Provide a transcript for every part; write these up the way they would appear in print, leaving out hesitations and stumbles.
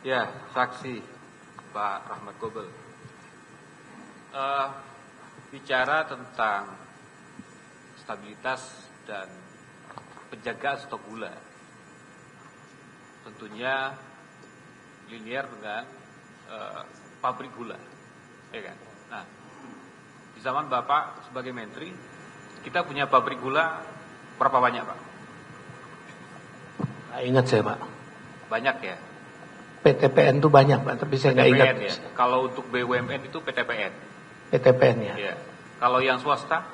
Ya, saksi Pak Rahmat Gobel. Bicara tentang stabilitas dan penjagaan stok gula, tentunya linear dengan pabrik gula, ya kan? Nah, di zaman Bapak sebagai Menteri, kita punya pabrik gula berapa banyak, Pak? Nah, ingat saya, Pak. Banyak ya? PTPN itu banyak, Pak, tapi saya nggak ingat. Ya. Kalau untuk BUMN itu PTPN. PTPN ya. Ya. Kalau yang swasta?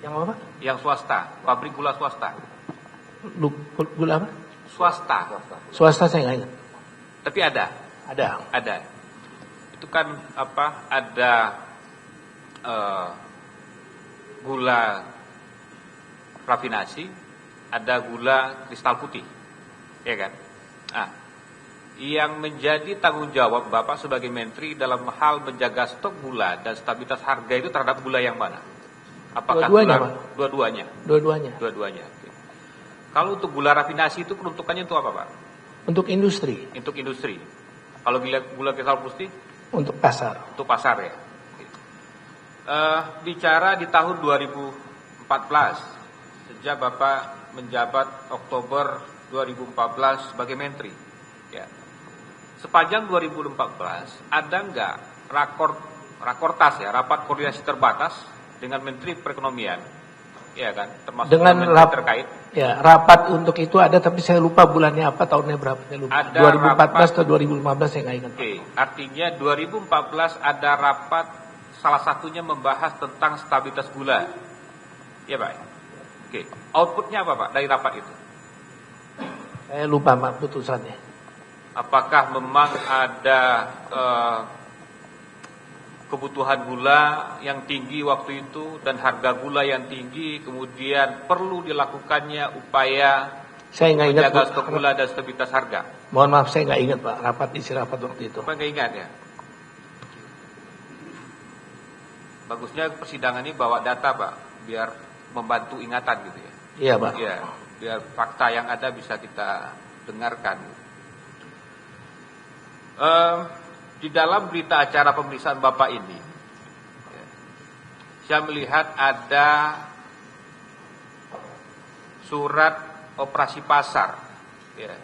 Yang apa, Pak? Yang swasta, pabrik gula swasta. Gula apa? Swasta. Swasta saya nggak ingat. Tapi ada. Ada. Itu kan apa? Ada gula rafinasi, ada gula kristal putih, ya kan? Nah, yang menjadi tanggung jawab Bapak sebagai Menteri dalam hal menjaga stok gula dan stabilitas harga itu terhadap gula yang mana? Apakah Dua-duanya, Pak? Dua-duanya. Oke. Kalau untuk gula rafinasi itu peruntukannya untuk apa, Pak? Untuk industri. Untuk industri. Kalau gula kristal putih? Untuk pasar. Untuk pasar ya. Bicara di tahun 2014, sejak Bapak menjabat Oktober 2014 sebagai Menteri, ya. Sepanjang 2014 ada nggak rakortas ya, rapat koordinasi terbatas dengan Menteri Perekonomian, ya kan, termasuk dengan menteri terkait. Ya, rapat untuk itu ada, tapi saya lupa bulannya apa, tahunnya berapa saya lupa. Ada 2014 atau 2015 saya nggak ingat. Oke, artinya 2014 ada rapat, salah satunya membahas tentang stabilitas gula, ya Pak. Oke, outputnya apa Pak dari rapat itu? Saya lupa, Pak, putusannya. Apakah memang ada kebutuhan gula yang tinggi waktu itu dan harga gula yang tinggi, kemudian perlu dilakukannya upaya menjaga stok gula dan stabilitas harga? Mohon maaf, saya nggak ingat, Pak, isi rapat waktu itu. Apa nggak ingat ya? Bagusnya persidangan ini bawa data, Pak, biar membantu ingatan gitu ya. Iya, Pak. Iya, biar fakta yang ada bisa kita dengarkan. Di dalam berita acara pemeriksaan Bapak ini, ya, saya melihat ada surat operasi pasar, ya,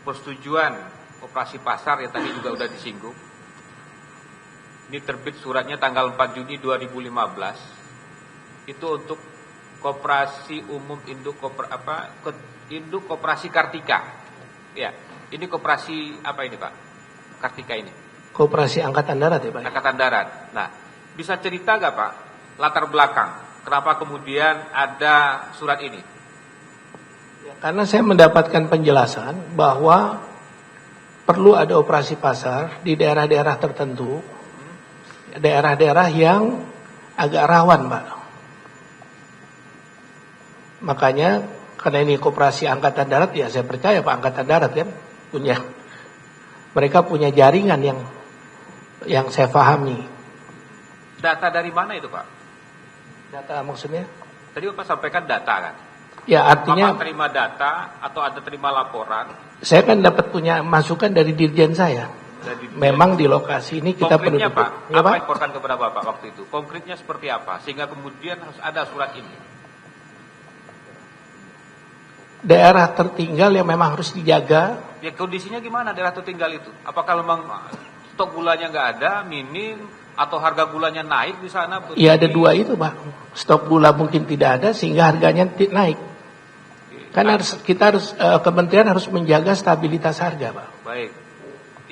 persetujuan operasi pasar yang tadi juga sudah disinggung. Ini terbit suratnya tanggal 4 Juni 2015. Itu untuk Koperasi Umum Induk Koperasi Kartika. Ya, ini koperasi apa ini, Pak? Kartika ini. Koperasi Angkatan Darat ya, Pak? Angkatan Darat. Nah, bisa cerita nggak, Pak, latar belakang kenapa kemudian ada surat ini? Ya, karena saya mendapatkan penjelasan bahwa perlu ada operasi pasar di daerah-daerah tertentu, daerah-daerah yang agak rawan, Pak. Makanya karena ini koperasi Angkatan Darat, ya saya percaya Pak, Angkatan Darat kan mereka punya jaringan yang saya pahami. Data dari mana itu, Pak? Data maksudnya? Tadi Bapak sampaikan data kan? Ya, artinya Bapak terima data atau ada terima laporan? Saya kan dapat punya masukan dari dirjen saya. Memang di lokasi ini kita perlu. Konkretnya, Pak, ya, apa Pak? laporkan kepada Bapak waktu itu? Konkretnya seperti apa? Sehingga kemudian harus ada surat ini. Daerah tertinggal yang memang harus dijaga. Ya, kondisinya gimana daerah tertinggal itu? Apakah memang stok gulanya nggak ada, minim, atau harga gulanya naik di sana? Iya, ada dua itu, Pak. Stok gula mungkin tidak ada sehingga harganya naik. Kan kementerian harus menjaga stabilitas harga, Pak. Baik.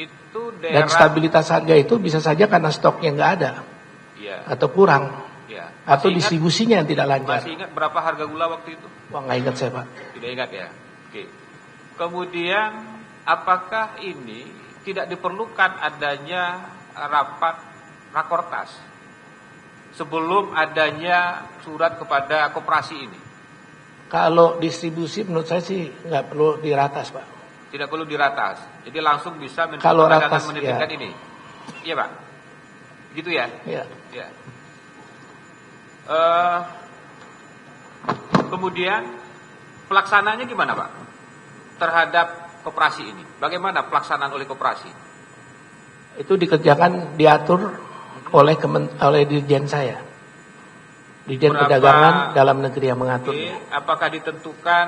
Itu daerah. Dan stabilitas harga itu bisa saja karena stoknya nggak ada, ya, atau kurang, ya, atau distribusinya yang tidak lancar. Masih ingat berapa harga gula waktu itu? Wah, nggak ingat saya, Pak. Tidak ingat ya. Oke. Kemudian apakah ini tidak diperlukan adanya rakortas sebelum adanya surat kepada koperasi ini? Kalau distribusi menurut saya sih nggak perlu diratas, Pak. Tidak perlu diratas. Jadi langsung bisa kalau ratas, menitipkan ya. ini. Iya, Pak. Gitu ya? Iya. Ya. Kemudian pelaksananya gimana, Pak? Terhadap koperasi ini? Bagaimana pelaksanaan oleh koperasi? Itu diatur oleh dirjen saya. Dirjen Perdagangan Dalam Negeri yang mengaturnya. Apakah ditentukan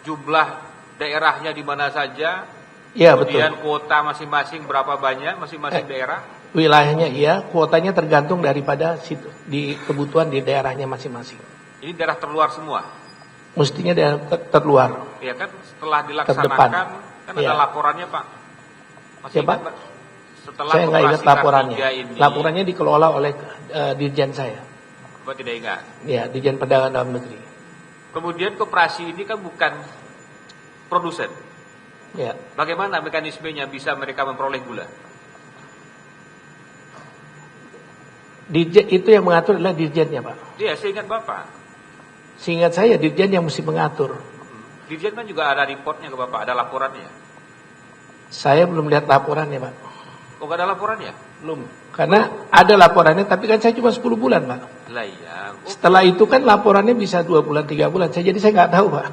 jumlah daerahnya di mana saja? Iya, kemudian betul. kuota masing-masing berapa banyak masing-masing daerah? Wilayahnya iya, kuotanya tergantung daripada di kebutuhan di daerahnya masing-masing. Ini daerah terluar semua? Mestinya daerah terluar. Ya kan, setelah dilaksanakan Terdepan. kan Iya. ada laporannya, Pak. Masih Siapa? ingat, Pak? Setelah Saya nggak ingat koperasi laporannya. Kartiga ini, Laporannya dikelola oleh dirjen saya. Bapak tidak ingat. Ya, Dirjen Perdagangan Dalam Negeri. Kemudian koperasi ini kan bukan produsen. Ya. Bagaimana mekanismenya bisa mereka memperoleh gula? Dirjen itu yang mengatur adalah dirjennya, Pak. Iya, saya ingat Bapak. Seingat saya dirjen yang mesti mengatur. Dirjen kan juga ada reportnya ke Bapak, ada laporannya. Saya belum lihat laporannya, Pak. Oh, nggak ada laporannya? Belum. Karena ada laporannya, tapi kan saya cuma 10 bulan, Pak. Lah iya. Oh, Setelah itu kan laporannya bisa 2 bulan, 3 bulan. Jadi saya nggak tahu, Pak.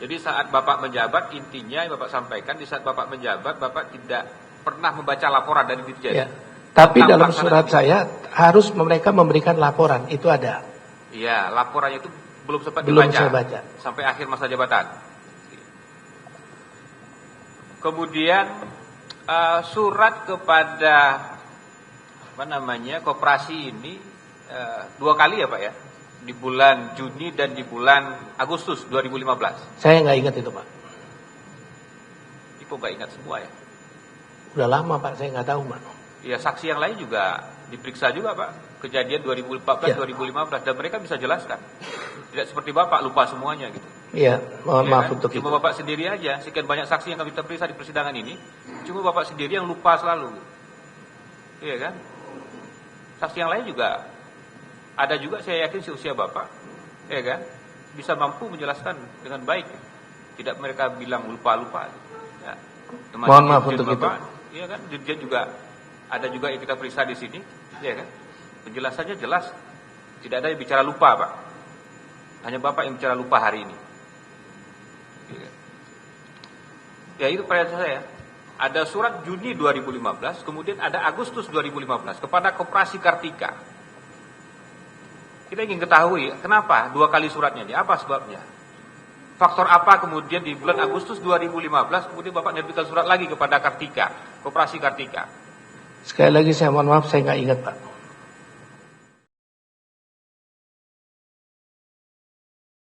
jadi saat Bapak menjabat, intinya yang Bapak sampaikan, di saat Bapak menjabat, Bapak tidak pernah membaca laporan dari Dirjen. Ya. Tapi Tentang dalam pelaksanaan surat ini. saya harus mereka memberikan laporan. Itu ada. Iya, laporannya itu belum sempat Belum dibaca. saya baca. Sampai akhir masa jabatan. Kemudian surat kepada koperasi ini 2 kali ya Pak ya, di bulan Juni dan di bulan Agustus 2015. Saya nggak ingat itu, Pak. Itu nggak ingat semua ya? Udah lama, Pak. Saya nggak tahu, Pak. Ya, saksi yang lain juga diperiksa juga Pak, kejadian 2014, Ya. 2015, dan mereka bisa jelaskan. Tidak seperti Bapak lupa semuanya gitu. Iya, mohon Ya maaf kan? untuk Cuma itu. Bapak sendiri aja, sekian banyak saksi yang kami periksa di persidangan ini, cuma Bapak sendiri yang lupa selalu. Iya kan? Saksi yang lain juga ada juga, saya yakin seusia Bapak, ya kan? Bisa mampu menjelaskan dengan baik. Tidak mereka bilang lupa-lupa. Ya. Mohon maaf untuk Bapak, iya kan? Dirjen juga ada juga yang kita periksa di sini, ya kan? Penjelasannya jelas. Tidak ada yang bicara lupa, Pak. Hanya Bapak yang bicara lupa hari ini. Ya, itu pertanyaan saya. Ada surat Juni 2015, kemudian ada Agustus 2015 kepada Koperasi Kartika. Kita ingin ketahui kenapa 2 kali suratnya ini, apa sebabnya? Faktor apa kemudian di bulan Agustus 2015 kemudian Bapak menerbitkan surat lagi kepada Kartika, Koperasi Kartika? Sekali lagi saya mohon maaf, saya nggak ingat, Pak.